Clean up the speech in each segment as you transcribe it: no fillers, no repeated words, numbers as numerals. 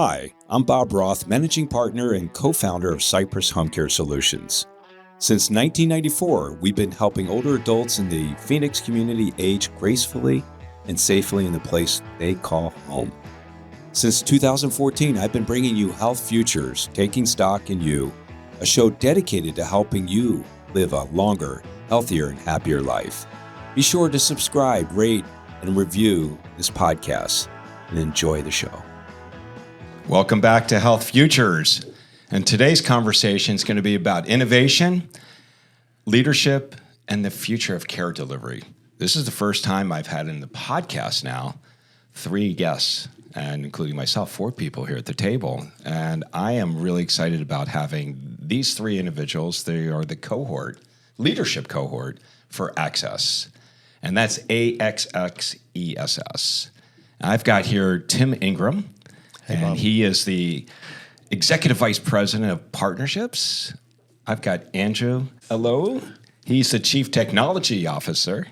Hi, I'm Bob Roth, Managing Partner and Co-founder of Cypress Home Care Solutions. Since 1994, we've been helping older adults in the Phoenix community age gracefully and safely in the place they call home. Since 2014, I've been bringing you Health Futures, Taking Stock in You, a show dedicated to helping you live a longer, healthier, and happier life. Be sure to subscribe, rate, and review this podcast, and enjoy the show. Welcome back to Health Futures. And today's conversation is going to be about innovation, leadership, and the future of care delivery. This is the first time I've had in the podcast now 3 guests, and including myself, 4 people here at the table. And I am really excited about having these 3 individuals. They are the leadership cohort for Axxess. And that's AXXESS. I've got here Tim Ingram. And he is the Executive Vice President of Partnerships. I've got Andrew Olowu. He's the Chief Technology Officer.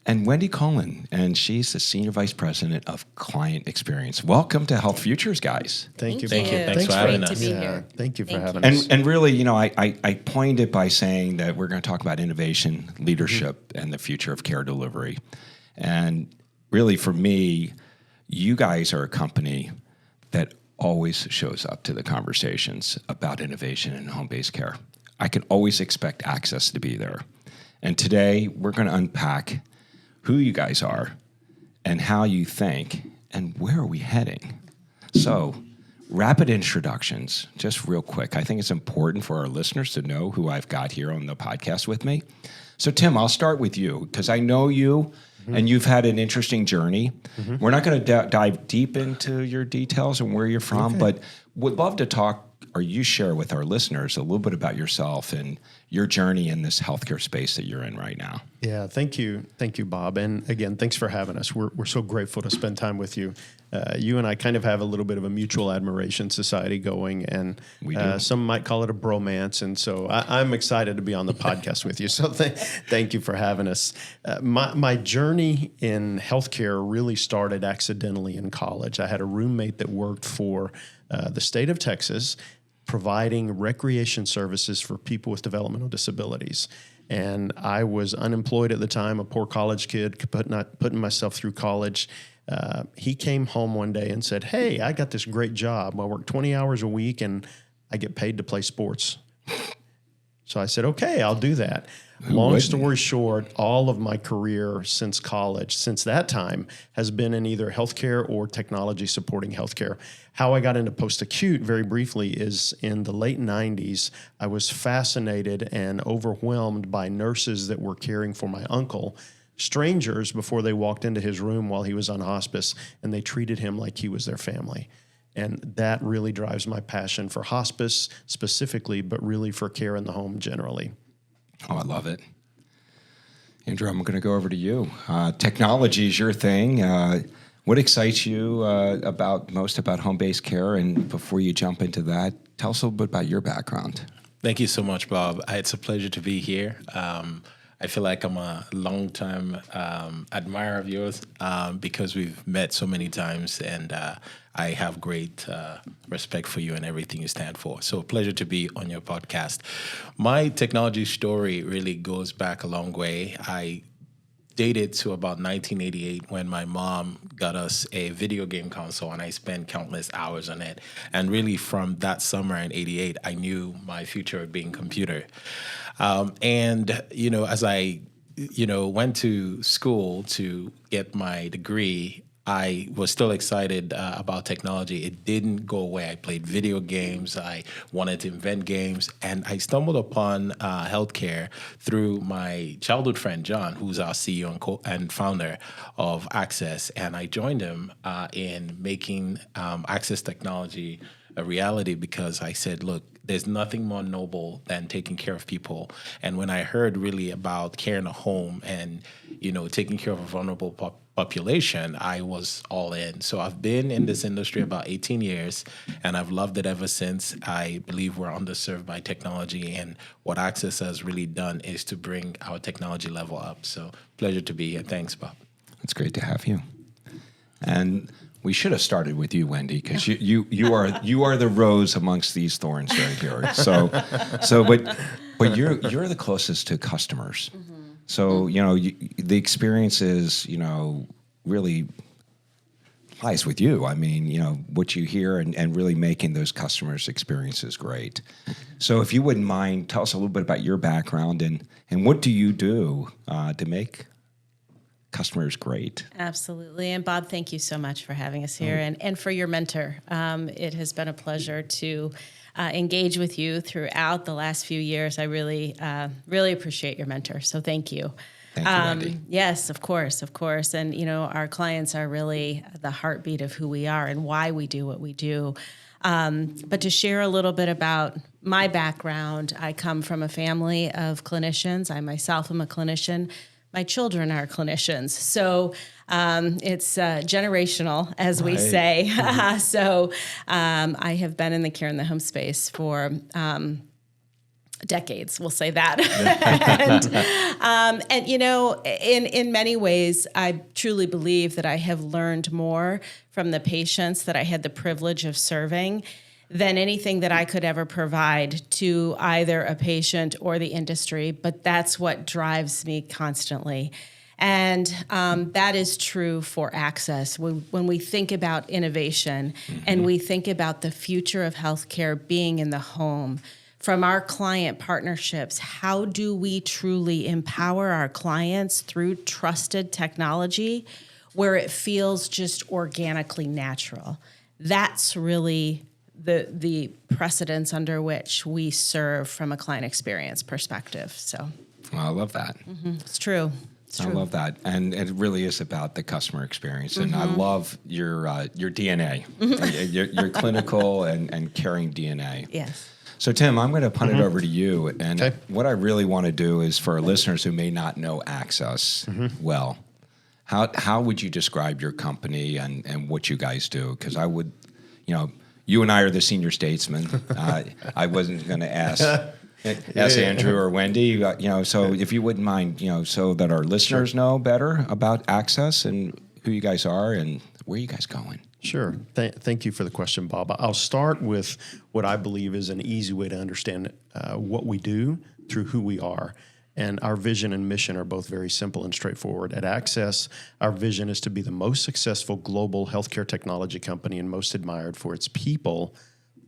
And Wendy Conlon, and she's the Senior Vice President of Client Experience. Welcome to Health Futures, guys. Thank you. Thanks for having us. Thank you for having us. And really, I pointed it by saying that we're going to talk about innovation, leadership, and the future of care delivery. And really, for me, you guys are a company that always shows up to the conversations about innovation and home-based care. I can always expect Axxess to be there. And today, we're going to unpack who you guys are and how you think and where are we heading. So, rapid introductions, just real quick. I think it's important for our listeners to know who I've got here on the podcast with me. So, Tim, I'll start with you because I know you. And you've had an interesting journey. We're not going to dive deep into your details and where you're from, but would love to talk or you share with our listeners a little bit about yourself and your journey in this healthcare space that you're in right now. Yeah, thank you. Thank you, Bob. And again, thanks for having us. We're so grateful to spend time with you. You and I kind of have a little bit of a mutual admiration society going, and some might call it a bromance. And so I'm excited to be on the podcast with you. So thank you for having us. My journey in healthcare really started accidentally in college. I had a roommate that worked for the state of Texas, providing recreation services for people with developmental disabilities. And I was unemployed at the time, a poor college kid, not putting myself through college. He came home one day and said, "Hey, I got this great job. I work 20 hours a week and I get paid to play sports." So I said, "Okay, I'll do that." Long story short, all of my career since college, since that time, has been in either healthcare or technology supporting healthcare. How I got into post-acute, very briefly, is in the late 90s, I was fascinated and overwhelmed by nurses that were caring for my uncle, strangers before they walked into his room while he was on hospice, and they treated him like he was their family. And that really drives my passion for hospice specifically, but really for care in the home generally. Oh, I love it. Andrew, I'm going to go over to you. Technology is your thing. What excites you most about home-based care? And before you jump into that, tell us a little bit about your background. Thank you so much, Bob. It's a pleasure to be here. I feel like I'm a long-time admirer of yours because we've met so many times, and I have great respect for you and everything you stand for. So a pleasure to be on your podcast. My technology story really goes back a long way. I dated to about 1988 when my mom got us a video game console, and I spent countless hours on it. And really from that summer in 88, I knew my future would be in computer. And, as I, went to school to get my degree, I was still excited about technology. It didn't go away. I played video games. I wanted to invent games. And I stumbled upon healthcare through my childhood friend, John, who's our CEO and founder of Axxess. And I joined him in making Axxess technology a reality because I said, look, there's nothing more noble than taking care of people. And when I heard really about care in the home and, taking care of a vulnerable population, I was all in. So I've been in this industry about 18 years, and I've loved it ever since. I believe we're underserved by technology, and what Axxess has really done is to bring our technology level up. So pleasure to be here. Thanks, Bob. It's great to have you. And We should have started with you, Wendy, because you are the rose amongst these thorns right here. But you're the closest to customers. So the experience is really lies with you. I mean, what you hear and really making those customers' experiences great. So if you wouldn't mind, tell us a little bit about your background and what do you do to make customers great. Absolutely. And Bob, thank you so much for having us here and for your mentor. It has been a pleasure to engage with you throughout the last few years. I really appreciate your mentor. So thank you. Thank you, Wendy. Yes, of course. And, our clients are really the heartbeat of who we are and why we do what we do. But to share a little bit about my background, I come from a family of clinicians. I myself am a clinician. My children are clinicians. So it's generational, as we say. So I have been in the care in the home space for decades, we'll say that. and in many ways, I truly believe that I have learned more from the patients that I had the privilege of serving than anything that I could ever provide to either a patient or the industry, but that's what drives me constantly. And that is true for Axxess. When we think about innovation and we think about the future of healthcare being in the home, from our client partnerships, how do we truly empower our clients through trusted technology where it feels just organically natural? That's really the precedence under which we serve from a client experience perspective. So, well, I love that. It's true. I love that, and it really is about the customer experience. And I love your DNA, your clinical and caring DNA. Yes. So, Tim, I'm going to punt it over to you. And what I really want to do is for our listeners who may not know Axxess well, how would you describe your company and what you guys do? Because I would, you and I are the senior statesmen. I wasn't going to ask Andrew or Wendy. So if you wouldn't mind, so that our listeners know better about Axxess and who you guys are and where you guys going. Sure. Thank you for the question, Bob. I'll start with what I believe is an easy way to understand what we do through who we are. And our vision and mission are both very simple and straightforward. At Axxess, our vision is to be the most successful global healthcare technology company and most admired for its people,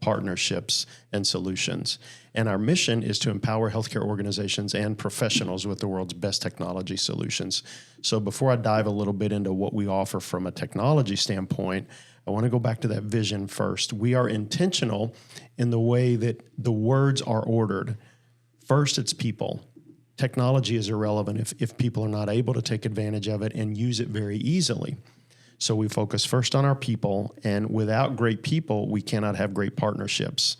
partnerships, and solutions. And our mission is to empower healthcare organizations and professionals with the world's best technology solutions. So before I dive a little bit into what we offer from a technology standpoint, I want to go back to that vision first. We are intentional in the way that the words are ordered. First, it's people. Technology is irrelevant if people are not able to take advantage of it and use it very easily. So we focus first on our people, and without great people, we cannot have great partnerships.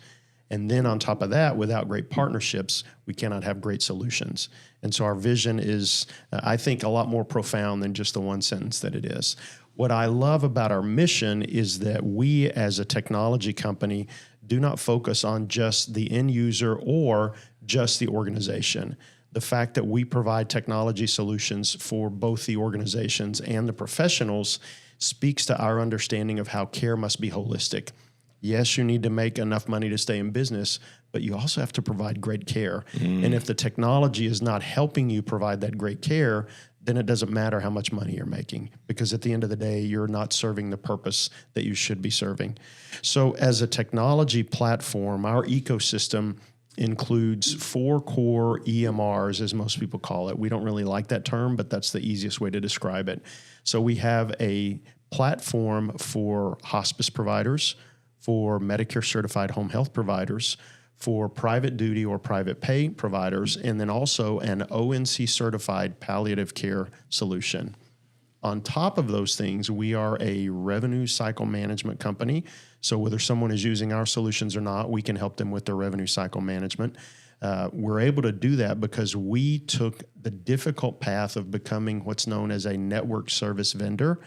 And then on top of that, without great partnerships, we cannot have great solutions. And so our vision is, I think, a lot more profound than just the one sentence that it is. What I love about our mission is that we as a technology company do not focus on just the end user or just the organization. The fact that we provide technology solutions for both the organizations and the professionals speaks to our understanding of how care must be holistic. Yes, you need to make enough money to stay in business, but you also have to provide great care. And if the technology is not helping you provide that great care, then it doesn't matter how much money you're making, because at the end of the day, you're not serving the purpose that you should be serving. So as a technology platform, our ecosystem includes 4 core EMRs, as most people call it. We don't really like that term, but that's the easiest way to describe it. So we have a platform for hospice providers, for Medicare certified home health providers, for private duty or private pay providers, and then also an ONC certified palliative care solution. On top of those things, we are a revenue cycle management company. So whether someone is using our solutions or not, we can help them with their revenue cycle management. We're able to do that because we took the difficult path of becoming what's known as a network service vendor.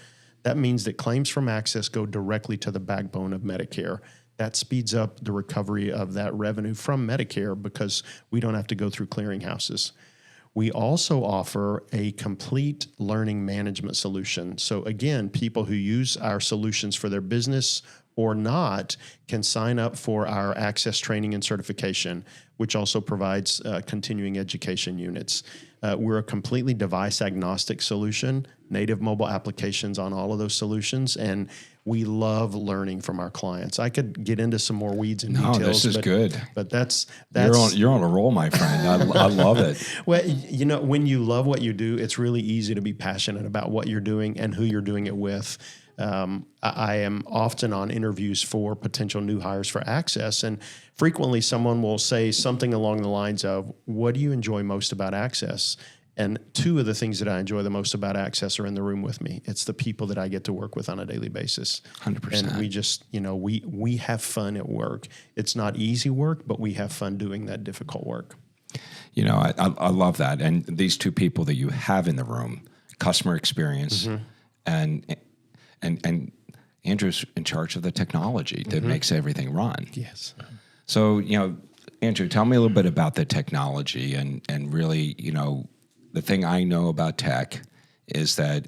That means that claims from Axxess go directly to the backbone of Medicare. That speeds up the recovery of that revenue from Medicare because we don't have to go through clearinghouses. We also offer a complete learning management solution. So again, people who use our solutions for their business or not can sign up for our Axxess training and certification, which also provides continuing education units. We're a completely device agnostic solution, native mobile applications on all of those solutions, and we love learning from our clients. I could get into some more weeds and details. No, this is good. But that's you're on a roll, my friend. I love it. Well, you know, when you love what you do, it's really easy to be passionate about what you're doing and who you're doing it with. I am often on interviews for potential new hires for Axxess, and frequently someone will say something along the lines of, "What do you enjoy most about Axxess?" And two of the things that I enjoy the most about Axxess are in the room with me. It's the people that I get to work with on a daily basis. 100%. And we just, you know, we have fun at work. It's not easy work, but we have fun doing that difficult work. You know, I love that. And these two people that you have in the room, customer experience, and Andrew's in charge of the technology that makes everything run. Yes. So, you know, Andrew, tell me a little bit about the technology and really, you know, the thing I know about tech is that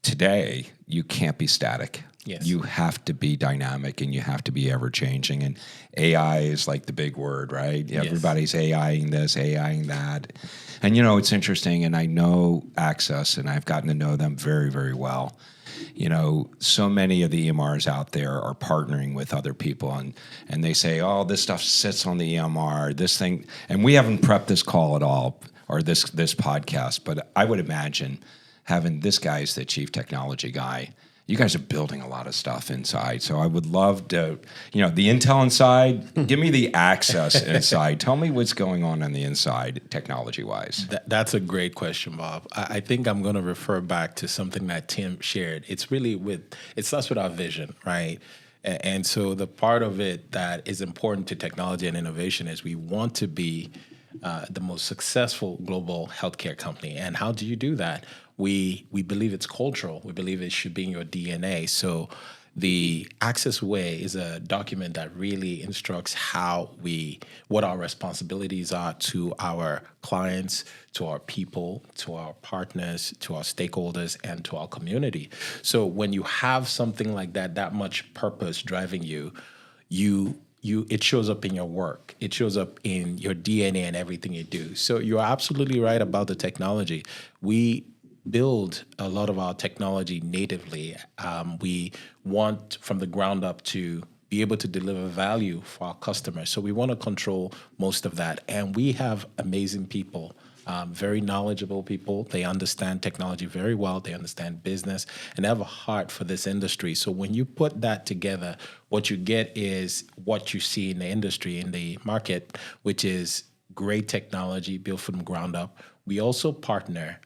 today you can't be static. Yes. You have to be dynamic and you have to be ever changing. And AI is like the big word, right? Yes. Everybody's AIing this, AIing that. And, you know, it's interesting. And I know Axxess, and I've gotten to know them very, very well. You know, so many of the EMRs out there are partnering with other people, and they say, oh, this stuff sits on the EMR, this thing. And we haven't prepped this call at all, or this podcast, but I would imagine having this guy as the chief technology guy, you guys are building a lot of stuff inside. So I would love to, you know, the Intel inside, give me the Axxess inside. Tell me what's going on the inside technology-wise. That's a great question, Bob. I think I'm going to refer back to something that Tim shared. It starts with our vision, right? And so the part of it that is important to technology and innovation is we want to be the most successful global healthcare company. And how do you do that? We believe it's cultural. We believe it should be in your DNA. So the Axxess Way is a document that really instructs what our responsibilities are to our clients, to our people, to our partners, to our stakeholders, and to our community. So when you have something like that much purpose driving you, it shows up in your work. It shows up in your DNA and everything you do. So you're absolutely right about the technology. We build a lot of our technology natively. We want from the ground up to be able to deliver value for our customers. So we want to control most of that. And we have amazing people, very knowledgeable people. They understand technology very well. They understand business and have a heart for this industry. So when you put that together, what you get is what you see in the industry, in the market, which is great technology built from the ground up. We also partner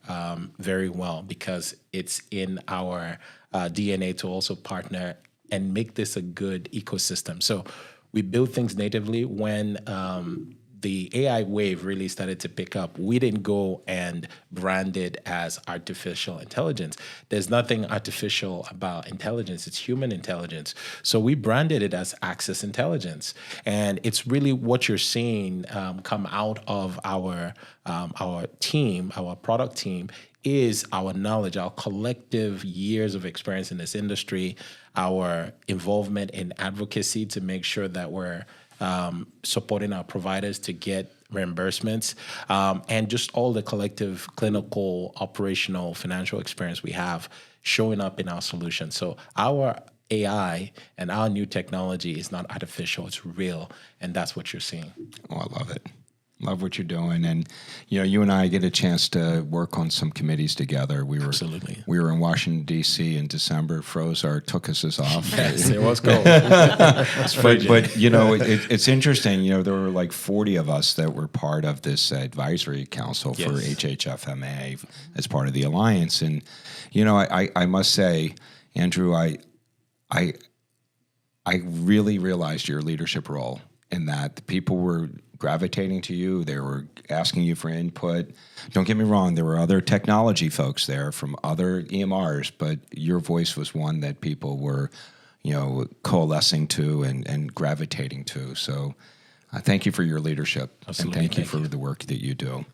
very well because it's in our DNA to also partner and make this a good ecosystem. So we build things natively. When the AI wave really started to pick up, we didn't go and brand it as artificial intelligence. There's nothing artificial about intelligence. It's human intelligence. So we branded it as Axxess Intelligence. And it's really what you're seeing come out of our team, our product team, is our knowledge, our collective years of experience in this industry, our involvement in advocacy to make sure that we're supporting our providers to get reimbursements, and just all the collective clinical, operational, financial experience we have showing up in our solution. So our AI and our new technology is not artificial, it's real, and that's what you're seeing. Oh, I love it. Love what you're doing. And, you know, you and I get a chance to work on some committees together. Absolutely. We were in Washington, D.C. in December. took us off. Yes, it was cold. But, you know, it's interesting. You know, there were like 40 of us that were part of this advisory council for HHFMA as part of the alliance. And, you know, I must say, Andrew, I really realized your leadership role in that the people were gravitating to you. They were asking you for input. Don't get me wrong, there were other technology folks there from other EMRs, but your voice was one that people were, you know, coalescing to and gravitating to. So thank you for your leadership. Absolutely. And thank you for the work that you do.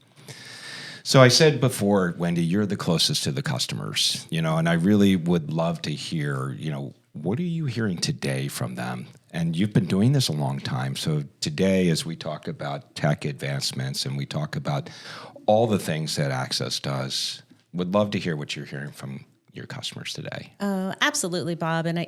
So I said before, Wendy, you're the closest to the customers, and I really would love to hear, what are you hearing today from them? And you've been doing this a long time. So today, as we talk about tech advancements and we talk about all the things that Axxess does, would love to hear what you're hearing from your customers today. Absolutely, Bob. And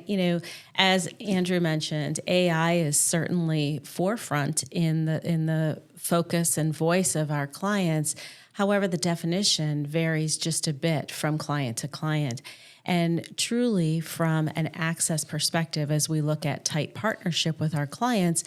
as Andrew mentioned, AI is certainly forefront in the focus and voice of our clients. However, the definition varies just a bit from client to client. And truly, from an Axxess perspective, as we look at tight partnership with our clients,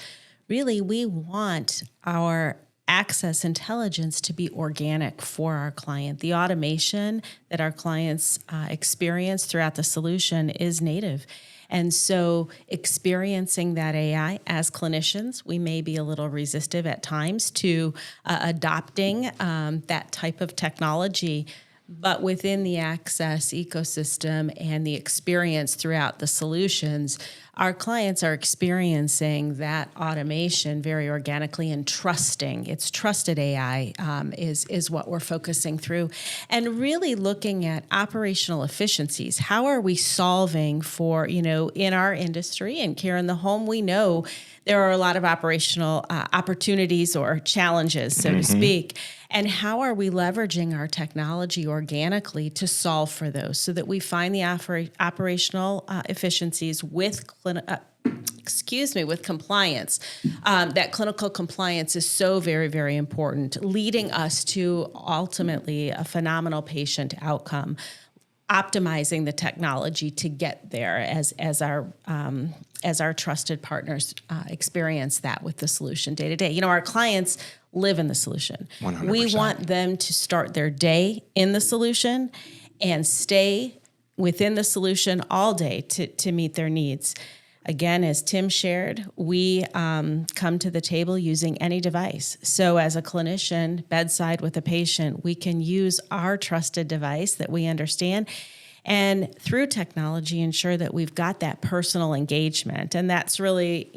really we want our Axxess intelligence to be organic for our client. The automation that our clients experience throughout the solution is native. And so experiencing that AI as clinicians, we may be a little resistive at times to adopting that type of technology. But within the Axxess ecosystem and the experience throughout the solutions, our clients are experiencing that automation very organically and trusting. It's trusted AI is what we're focusing through. And really looking at operational efficiencies. How are we solving for, in our industry and care in the home, we know there are a lot of operational opportunities or challenges, so to speak. And how are we leveraging our technology organically to solve for those so that we find the operational efficiencies with with compliance. That clinical compliance is so very, very important, leading us to ultimately a phenomenal patient outcome. Optimizing the technology to get there as our trusted partners experience that with the solution day to day. Our clients live in the solution. 100%. We want them to start their day in the solution and stay within the solution all day to meet their needs. Again, as Tim shared, we come to the table using any device. So as a clinician, bedside with a patient, we can use our trusted device that we understand and through technology ensure that we've got that personal engagement. And that's really,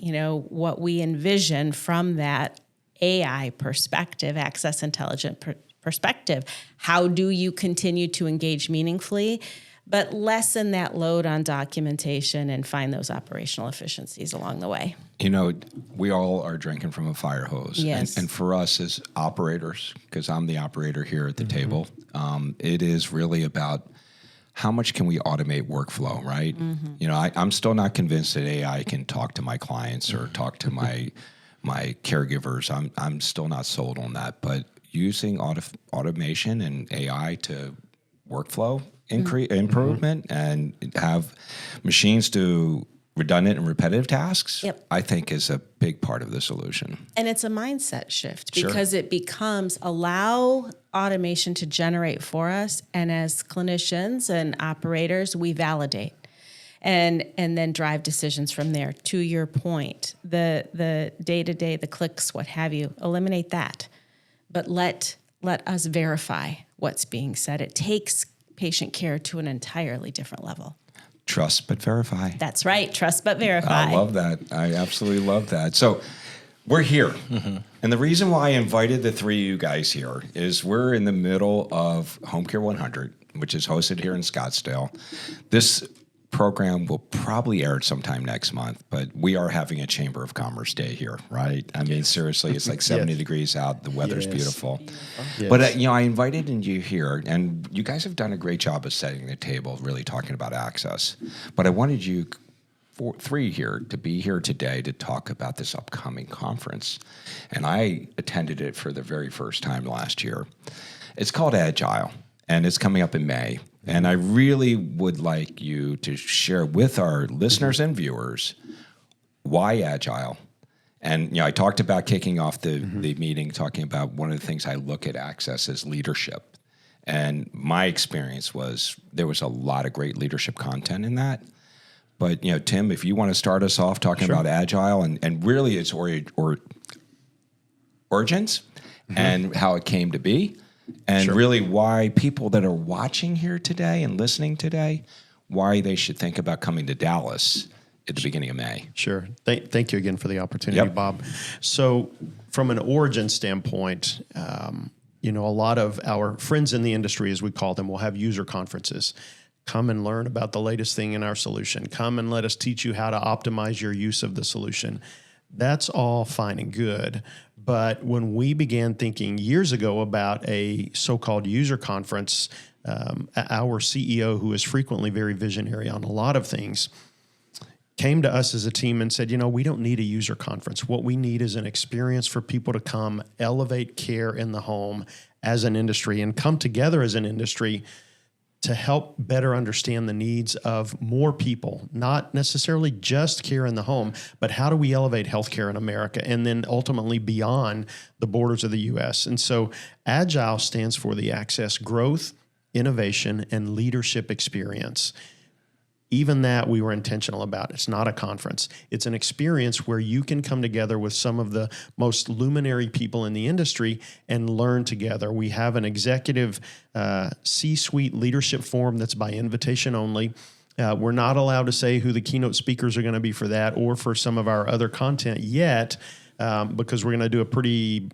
what we envision from that AI perspective, Axxess Intelligent perspective. How do you continue to engage meaningfully? But lessen that load on documentation and find those operational efficiencies along the way. We all are drinking from a fire hose. Yes. And for us as operators, because I'm the operator here at the table, it is really about how much can we automate workflow, right? I'm still not convinced that AI can talk to my clients or talk to my caregivers. I'm still not sold on that. But using automation and AI to workflow improvement and have machines do redundant and repetitive tasks, I think is a big part of the solution. And it's a mindset shift because it becomes allow automation to generate for us. And as clinicians and operators, we validate and then drive decisions from there. To your point, the day-to-day, the clicks, what have you, eliminate that. But let us verify what's being said. It takes patient care to an entirely different level. Trust but verify. That's right. Trust but verify. I love that. I absolutely love that. So we're here. And the reason why I invited the three of you guys here is we're in the middle of Home Care 100, which is hosted here in Scottsdale. This program will probably air sometime next month, but we are having a Chamber of Commerce day here, right? I mean, seriously, it's like 70 degrees out. The weather's beautiful. Yes. But, I invited you here, and you guys have done a great job of setting the table, really talking about Axxess. But I wanted you three here to be here today to talk about this upcoming conference. And I attended it for the very first time last year. It's called Agile, and it's coming up in May. And I really would like you to share with our listeners and viewers why Agile. And I talked about kicking off the meeting, talking about one of the things I look at Axxess as leadership. And my experience was there was a lot of great leadership content in that. But, Tim, if you want to start us off talking about Agile and really its origins and how it came to be. And really why people that are watching here today and listening today, why they should think about coming to Dallas at the beginning of May. Sure. Thank you again for the opportunity, Bob. So from an origin standpoint, a lot of our friends in the industry, as we call them, will have user conferences. Come and learn about the latest thing in our solution. Come and let us teach you how to optimize your use of the solution. That's all fine and good. But when we began thinking years ago about a so-called user conference, our CEO, who is frequently very visionary on a lot of things, came to us as a team and said, we don't need a user conference. What we need is an experience for people to come elevate care in the home as an industry and come together as an industry to help better understand the needs of more people, not necessarily just care in the home, but how do we elevate healthcare in America and then ultimately beyond the borders of the U.S. And so Agile stands for the Axxess Growth, Innovation, and Leadership Experience. Even that we were intentional about. It's not a conference. It's an experience where you can come together with some of the most luminary people in the industry and learn together. We have an executive C-suite leadership forum that's by invitation only. We're not allowed to say who the keynote speakers are going to be for that or for some of our other content yet, because we're going to do a pretty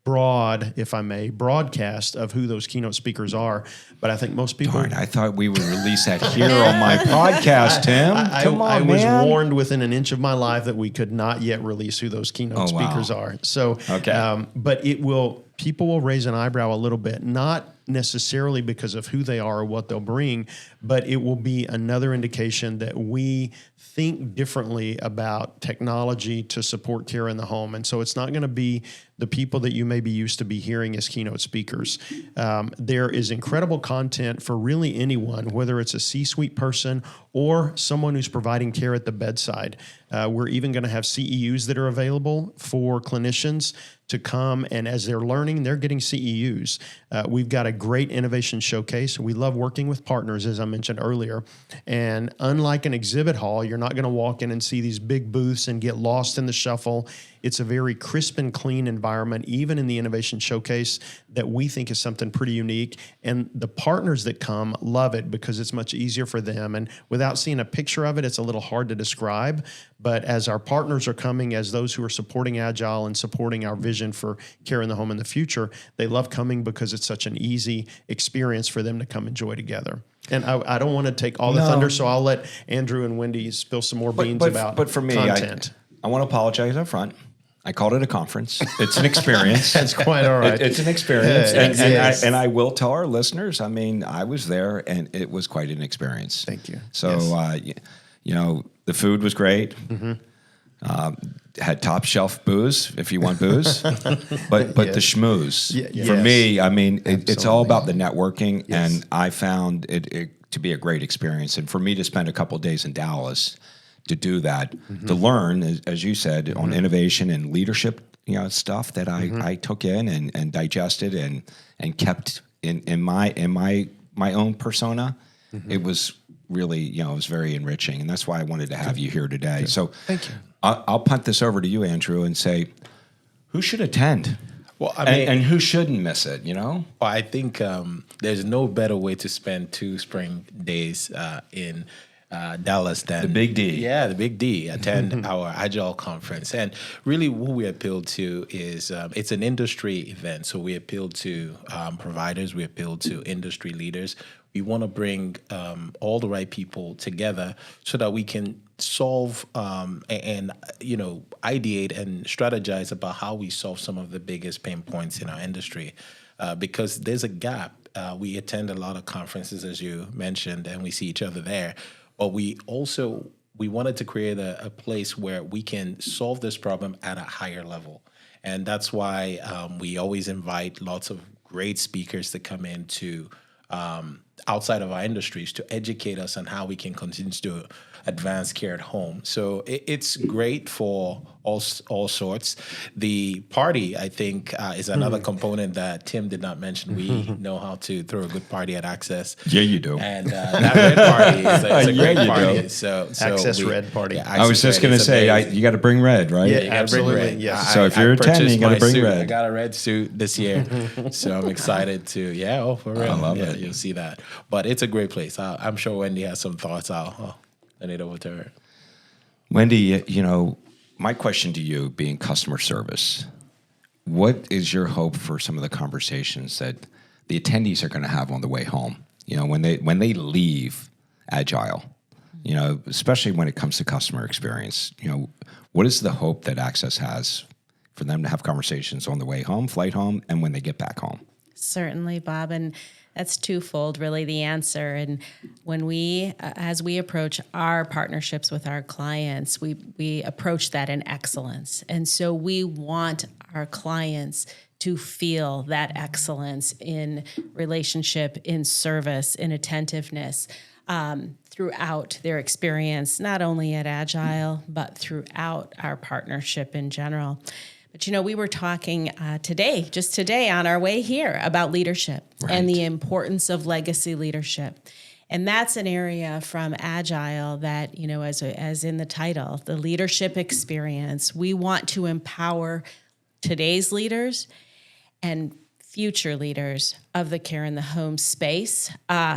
broad, if I may, broadcast of who those keynote speakers are. But I think most people... Darn, I thought we would release that here on my podcast, Tim. Come on, I was man. warned within an inch of my life that we could not yet release who those keynote speakers are. So, okay. But people will raise an eyebrow a little bit, not necessarily because of who they are or what they'll bring, but it will be another indication that we think differently about technology to support care in the home. And so it's not going to be the people that you may be used to be hearing as keynote speakers. There is incredible content for really anyone, whether it's a C-suite person or someone who's providing care at the bedside. We're even going to have CEUs that are available for clinicians to come, and as they're learning, they're getting CEUs. We've got a great innovation showcase. We love working with partners, as I mentioned earlier. And unlike an exhibit hall, you're not going to walk in and see these big booths and get lost in the shuffle. It's a very crisp and clean environment, even in the innovation showcase, that we think is something pretty unique. And the partners that come love it because it's much easier for them. And without seeing a picture of it, it's a little hard to describe. But as our partners are coming, as those who are supporting Agile and supporting our vision for care in the home in the future, they love coming because it's such an easy experience for them to come enjoy together. And I don't want to take all the thunder, so I'll let Andrew and Wendy spill some more beans about But for me, content. I want to apologize up front. I called it a conference. It's an experience. That's quite all right. It's an experience. Yes. And I will tell our listeners, I mean, I was there and it was quite an experience. Thank you. So, the food was great. Mm-hmm. Had top shelf booze if you want booze, but the schmooze for me, I mean, it's all about the networking, and I found it to be a great experience. And for me to spend a couple of days in Dallas to do that, to learn, as you said, on innovation and leadership, stuff that I took in and digested and kept in my own persona, it was really, it was very enriching, and that's why I wanted to have you here today. So thank you. I'll punt this over to you, Andrew, and say, who should attend? Well, I mean, and who shouldn't miss it, Well, I think there's no better way to spend 2 spring days in Dallas than the Big D. Yeah, the Big D. Attend our Agile conference. And really what we appeal to is it's an industry event. So we appeal to providers. We appeal to industry leaders. We want to bring all the right people together so that we can solve and ideate and strategize about how we solve some of the biggest pain points in our industry, because there's a gap. We attend a lot of conferences, as you mentioned, and we see each other there. But we wanted to create a place where we can solve this problem at a higher level. And that's why we always invite lots of great speakers to come in to outside of our industries to educate us on how we can continue to advance care at home. So it's great for all sorts. The party, I think, is another component that Tim did not mention. We know how to throw a good party at Axxess. Yeah, you do. And that red party is a great party. So Axxess red party. Yeah, I was just going to say, you got to bring red, right? Yeah, you gotta absolutely. bring red. Yes. So if you're attending, you got to bring suit. red. I got a red suit this year, so I'm excited to. For real. I love it. You'll see that. But it's a great place. I'm sure Wendy has some thoughts. I'll hand it over to her. Wendy, my question to you, being customer service, what is your hope for some of the conversations that the attendees are going to have on the way home? When they leave Agile, especially when it comes to customer experience, what is the hope that Axxess has for them to have conversations on the way home, flight home, and when they get back home? Certainly, Bob, and that's twofold, really, the answer. And as we approach our partnerships with our clients, we approach that in excellence. And so we want our clients to feel that excellence in relationship, in service, in attentiveness throughout their experience, not only at Agile, but throughout our partnership in general. But, we were talking just today on our way here about leadership and the importance of legacy leadership. And that's an area from Agile that, as in the title, the leadership experience, we want to empower today's leaders and future leaders of the care in the home space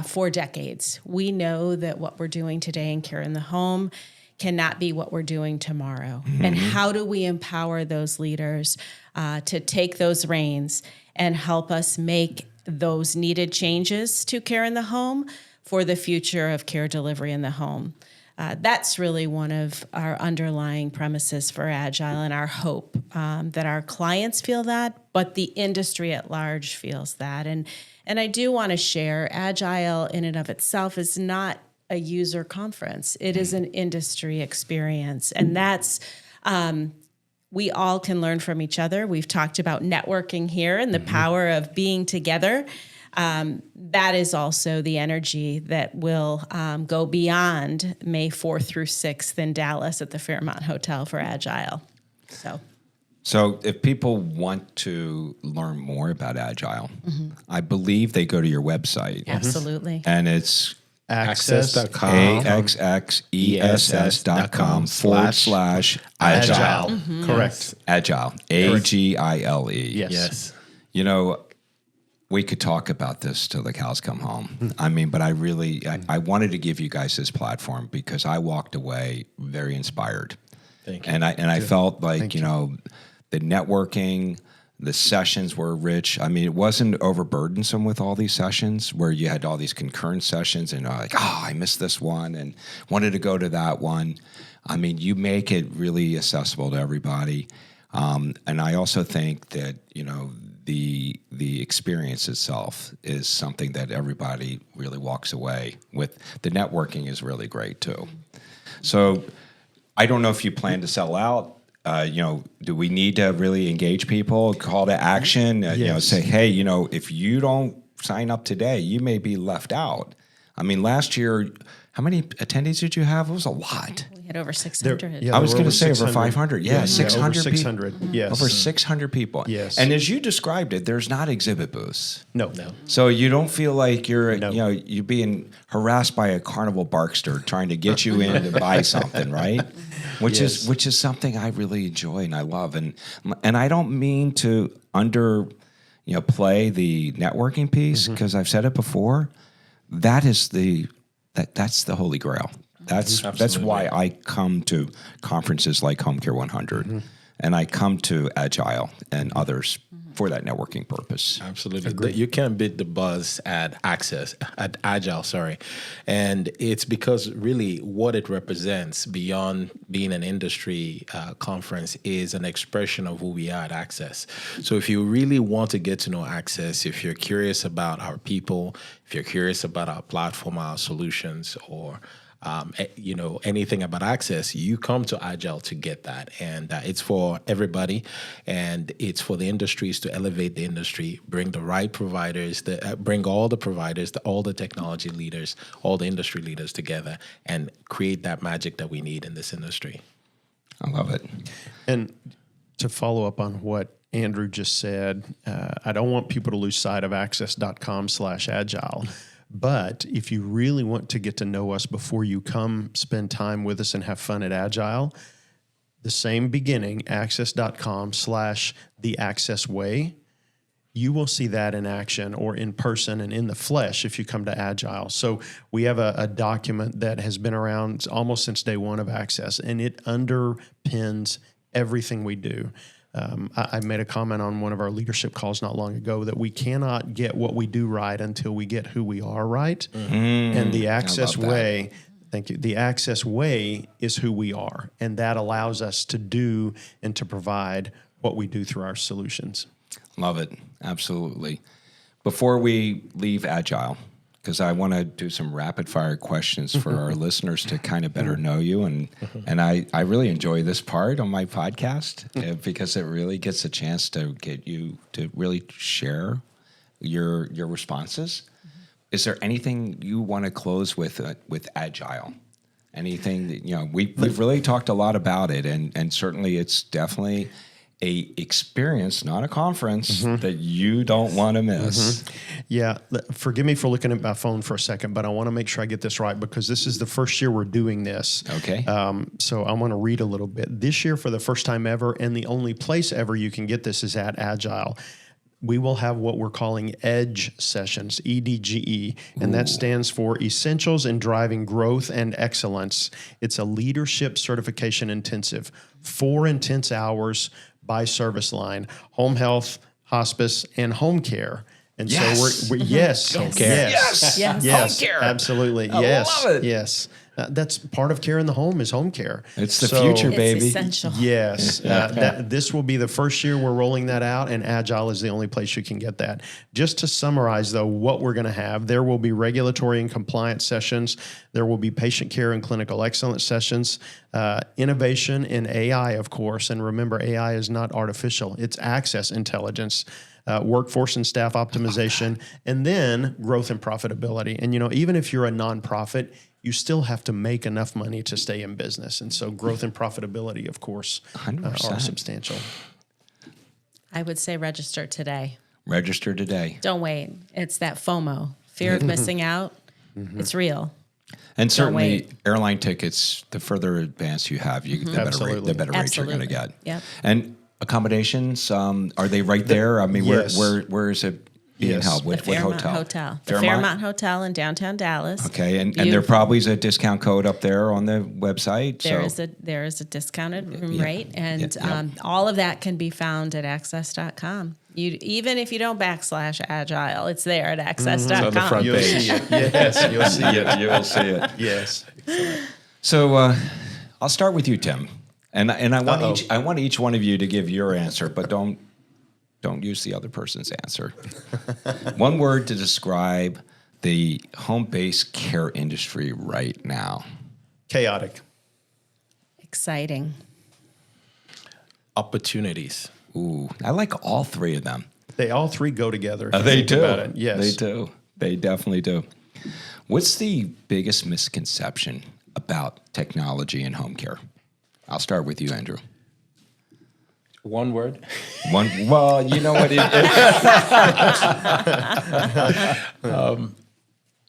for decades. We know that what we're doing today in care in the home cannot be what we're doing tomorrow. Mm-hmm. And how do we empower those leaders to take those reins and help us make those needed changes to care in the home for the future of care delivery in the home? That's really one of our underlying premises for Agile and our hope that our clients feel that, but the industry at large feels that. And I do want to share, Agile in and of itself is not a user conference. It is an industry experience. And that's, we all can learn from each other. We've talked about networking here and the power of being together. That is also the energy that will go beyond May 4th through 6th in Dallas at the Fairmont Hotel for Agile. So if people want to learn more about Agile, I believe they go to your website. Absolutely. And it's Axxess.com. AXXESS.com/Agile. Correct. Agile. AGILE. Yes. We could talk about this till the cows come home. But I wanted to give you guys this platform because I walked away very inspired. Thank you. And I felt like, the networking, the sessions were rich. It wasn't overburdensome with all these sessions where you had all these concurrent sessions and I missed this one and wanted to go to that one. You make it really accessible to everybody. And I also think that, the experience itself is something that everybody really walks away with. The networking is really great too. So I don't know if you plan to sell out. Do we need to really engage people? Call to action. Yes. Say, hey, if you don't sign up today, you may be left out. Last year, how many attendees did you have? It was a lot. We had over 600. I was going to say over 500. Yeah, 600. Over 600. Yes. Over 600 people. Yes. And as you described it, there's not exhibit booths. No. So you don't feel like you're you're being harassed by a carnival barkster trying to get you in to buy something, right? Which is something I really enjoy and I love. And I don't mean to play the networking piece because I've said it before. That's the holy grail. That's why I come to conferences like Home Care 100, and I come to Agile and others for that networking purpose. Absolutely. You can't beat the buzz at Agile, and it's because really what it represents beyond being an industry conference is an expression of who we are at Axxess. So if you really want to get to know Axxess, if you're curious about our people, if you're curious about our platform, our solutions, or anything about Axxess, you come to Agile to get that. And it's for everybody, and it's for the industries to elevate the industry, bring the right providers, bring all the providers, all the technology leaders, all the industry leaders together and create that magic that we need in this industry. I love it. And to follow up on what Andrew just said, I don't want people to lose sight of Axxess.com/Agile. But if you really want to get to know us before you come spend time with us and have fun at Agile, the same beginning, Axxess.com/the Axxess way, you will see that in action or in person and in the flesh if you come to Agile. So we have a document that has been around almost since day one of Axxess, and it underpins everything we do. I made a comment on one of our leadership calls not long ago that we cannot get what we do right until we get who we are right. And the Axxess way, thank you, the Axxess way is who we are. And that allows us to do and to provide what we do through our solutions. Love it. Absolutely. Before we leave Agile, because I want to do some rapid fire questions for our listeners to kind of better know you. And I really enjoy this part on my podcast because it really gets a chance to get you to really share your responses. Is there anything you want to close with Agile? Anything that, we've really talked a lot about it, and certainly it's definitely a experience, not a conference, that you don't want to miss. Yeah, forgive me for looking at my phone for a second, but I want to make sure I get this right because this is the first year we're doing this. Okay. So I want to read a little bit. This year, for the first time ever, and the only place ever you can get this is at Agile. We will have what we're calling EDGE sessions, EDGE, and that stands for Essentials in Driving Growth and Excellence. It's a leadership certification intensive, 4 intense hours by service line, home health, hospice, and home care. And so we're yes, Home care. Yes. Yes, Home care. Absolutely. I Yes. love it. Yes. That's part of care in the home is home care. It's the future, It's baby. essential. Yes. This will be the first year we're rolling that out, and Agile is the only place you can get that. Just to summarize, though, what we're going to have, there will be regulatory and compliance sessions. There will be patient care and clinical excellence sessions, innovation in AI, of course. And remember, AI is not artificial. It's access intelligence. Workforce and staff optimization, and then growth and profitability. And, even if you're a nonprofit, you still have to make enough money to stay in business. And so growth and profitability, of course, 100%. are substantial. I would say register today. Register today. Don't wait. It's that FOMO, fear of missing out. It's real. And certainly, wait. airline tickets, the further advanced you have, the better Absolutely. rates you're going to get. Yep. And accommodations, are they right there? I mean, Yes. where is it being held? The What Fairmont hotel? The Fairmont Hotel in downtown Dallas. Okay, and there probably is a discount code up there on the website. There is a discounted room rate, and all of that can be found at Axxess.com. Even if you don't /Agile, it's there at Axxess.com. on the front You'll page. see it. Yes, you'll see it. You will see it. Yes. So I'll start with you, Tim, and I want each one of you to give your answer, but don't use the other person's answer. One word to describe the home-based care industry right now. Chaotic. Exciting. Opportunities. Ooh, I like all three of them. They all three go together. if you They think do. about it. Yes. They do. They definitely do. What's the biggest misconception about technology in home care? I'll start with you, Andrew. One word. Well, you know what it is.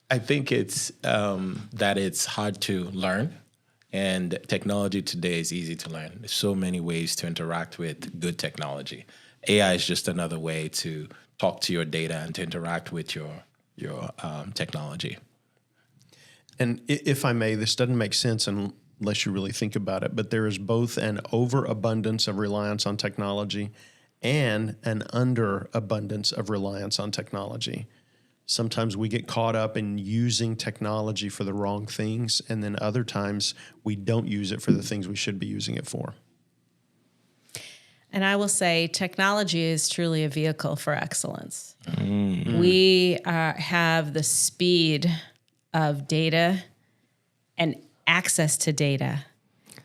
I think it's that it's hard to learn, and technology today is easy to learn. There's so many ways to interact with good technology. AI is just another way to talk to your data and to interact with your technology. And if I may, this doesn't make sense unless you really think about it, but there is both an overabundance of reliance on technology and an underabundance of reliance on technology. Sometimes we get caught up in using technology for the wrong things, and then other times we don't use it for the things we should be using it for. And I will say technology is truly a vehicle for excellence. We have the speed of data and access to data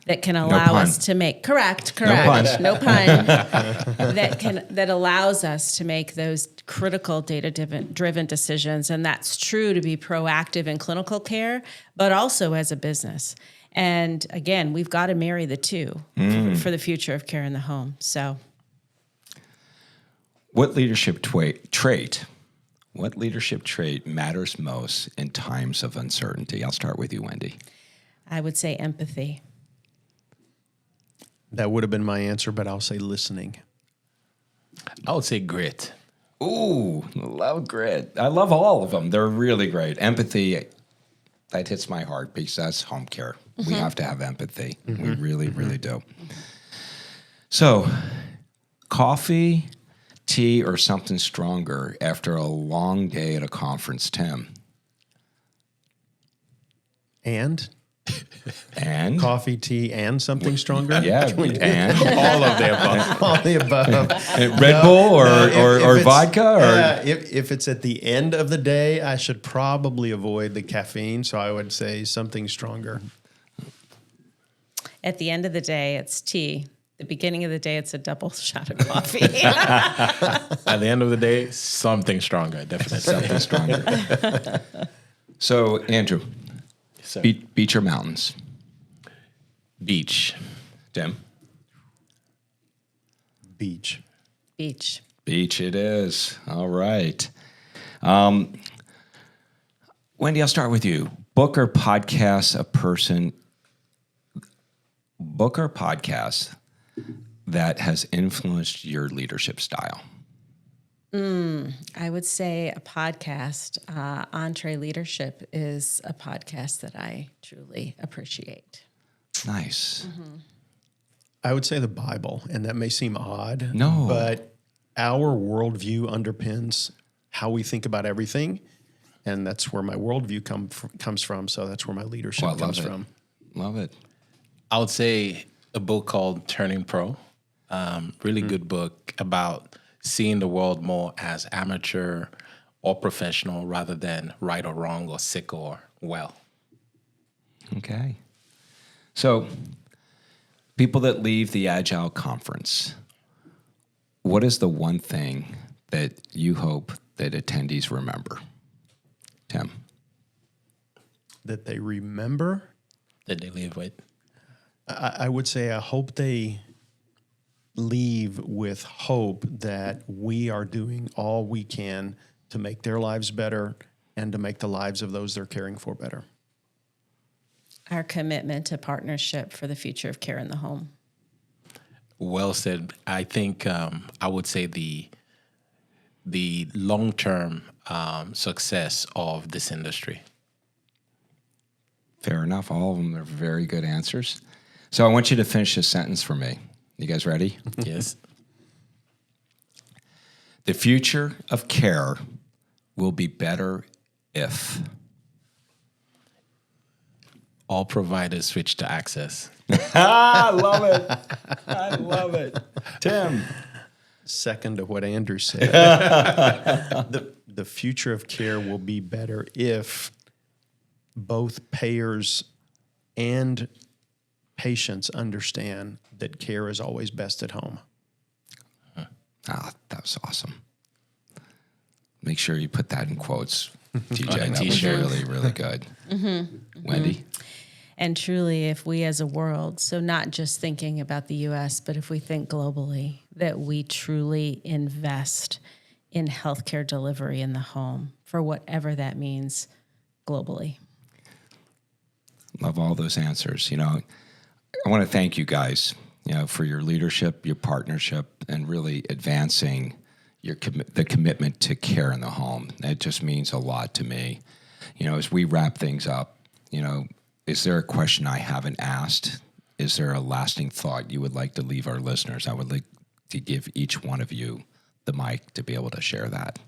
that can allow us to make correct. No pun. that allows us to make those critical data-driven decisions, and that's true to be proactive in clinical care, but also as a business. And again, we've got to marry the two for the future of care in the home. So, What leadership trait matters most in times of uncertainty? I'll start with you, Wendy. I would say empathy. That would have been my answer, but I'll say listening. I would say grit. Ooh, love grit. I love all of them. They're really great. Empathy, that hits my heart because that's home care. We have to have empathy. We really, really do. So, Coffee, tea, or something stronger after a long day at a conference, Tim? And And? coffee, tea, and something stronger? Yeah, and? All of the above. All the above. Red Bull or If it's- vodka? Or if it's at the end of the day, I should probably avoid the caffeine. So I would say something stronger. At the end of the day, it's tea. The beginning of the day, it's a double shot of coffee. At the end of the day, something stronger, definitely. something stronger. So, Andrew, So, beach or mountains? beach. Tim? Beach. Beach. Beach it is. All right. Wendy, I'll start with you. Book or podcast that has influenced your leadership style? I would say a podcast. Entree Leadership is a podcast that I truly appreciate. Nice. I would say the Bible, and that may seem odd. No. But our worldview underpins how we think about everything, and that's where my worldview comes from. So that's where my leadership Well, I comes love it. from. Love it. I would say a book called Turning Pro. Really good book about seeing the world more as amateur or professional rather than right or wrong or sick or well. Okay. So, people that leave the Agile conference, what is the one thing that you hope that attendees remember? Tim? That they remember. That they live with. I would say I hope they leave with hope that we are doing all we can to make their lives better and to make the lives of those they're caring for better. Our commitment to partnership for the future of care in the home. Well said. I think I would say the long-term success of this industry. Fair enough. All of them are very good answers. So I want you to finish this sentence for me. You guys ready? Yes. The future of care will be better if. All providers switch to Axxess. I love it. I love it. Tim. Second to what Andrew said. The future of care will be better if both payers and patients understand that care is always best at home. Ah, that was awesome. Make sure you put that in quotes, TJ. On a That was t-shirt. really, really good. Wendy? And truly, if we as a world, so not just thinking about the U.S., but if we think globally, that we truly invest in healthcare delivery in the home, for whatever that means globally. Love all those answers. I want to thank you guys, for your leadership, your partnership, and really advancing the commitment to care in the home. That just means a lot to me. As we wrap things up, is there a question I haven't asked? Is there a lasting thought you would like to leave our listeners? I would like to give each one of you the mic to be able to share that.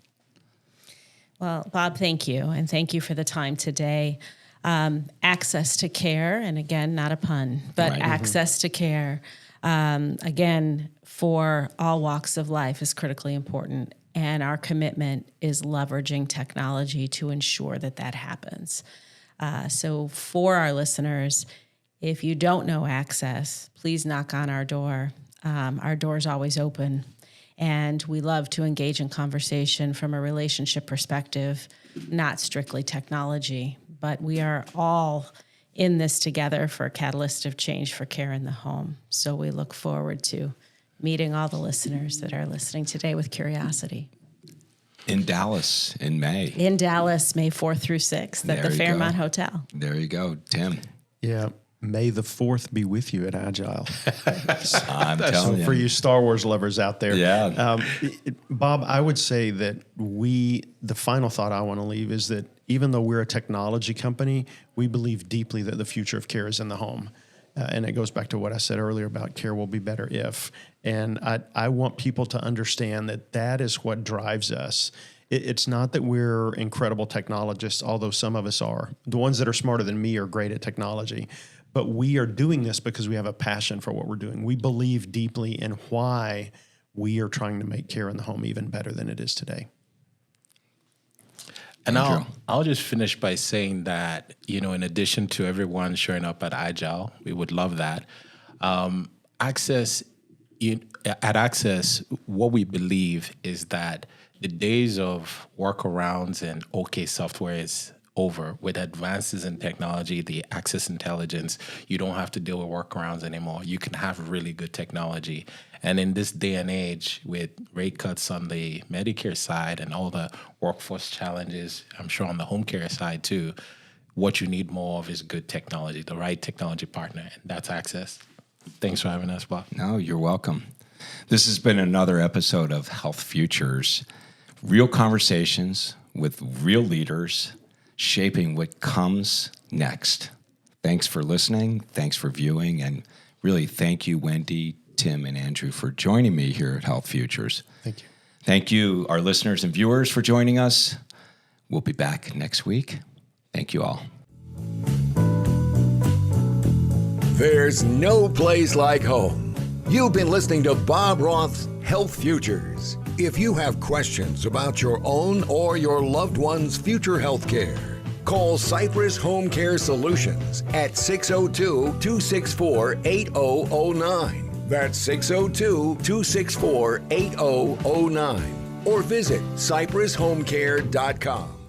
Well, Bob, thank you. And thank you for the time today. Access to care, and again, not a pun, but Right. access to care, again, for all walks of life is critically important. And our commitment is leveraging technology to ensure that that happens. So for our listeners, if you don't know Axxess, please knock on our door. Our door is always open. And we love to engage in conversation from a relationship perspective, not strictly technology. But we are all in this together for a catalyst of change for care in the home. So we look forward to meeting all the listeners that are listening today with curiosity. In Dallas in May. In Dallas, May 4th through 6th at There the you Fairmont go. Hotel. There you go, Tim. Yeah. May the 4th be with you at Agile. I'm telling you. For you Star Wars lovers out there. Yeah. Bob, I would say that the final thought I want to leave is that even though we're a technology company, we believe deeply that the future of care is in the home. And it goes back to what I said earlier about care will be better if. And I want people to understand that is what drives us. It's not that we're incredible technologists, although some of us are. The ones that are smarter than me are great at technology. But we are doing this because we have a passion for what we're doing. We believe deeply in why we are trying to make care in the home even better than it is today. And I'll just finish by saying that, in addition to everyone showing up at Agile, we would love that. Axxess, at Axxess, what we believe is that the days of workarounds and okay software is over. With advances in technology, the Axxess intelligence, you don't have to deal with workarounds anymore. You can have really good technology. And in this day and age, with rate cuts on the Medicare side and all the workforce challenges, I'm sure on the home care side too, what you need more of is good technology, the right technology partner, and that's Axxess. Thanks for having us, Bob. No, you're welcome. This has been another episode of Health Futures, real conversations with real leaders shaping what comes next. Thanks for listening. Thanks for viewing. And really, thank you, Wendy, Tim, and Andrew, for joining me here at Health Futures. Thank you. Thank you, our listeners and viewers, for joining us. We'll be back next week. Thank you all. There's no place like home. You've been listening to Bob Roth's Health Futures. If you have questions about your own or your loved one's future health care, call Cypress Home Care Solutions at 602-264-8009. That's 602-264-8009. Or visit cypresshomecare.com.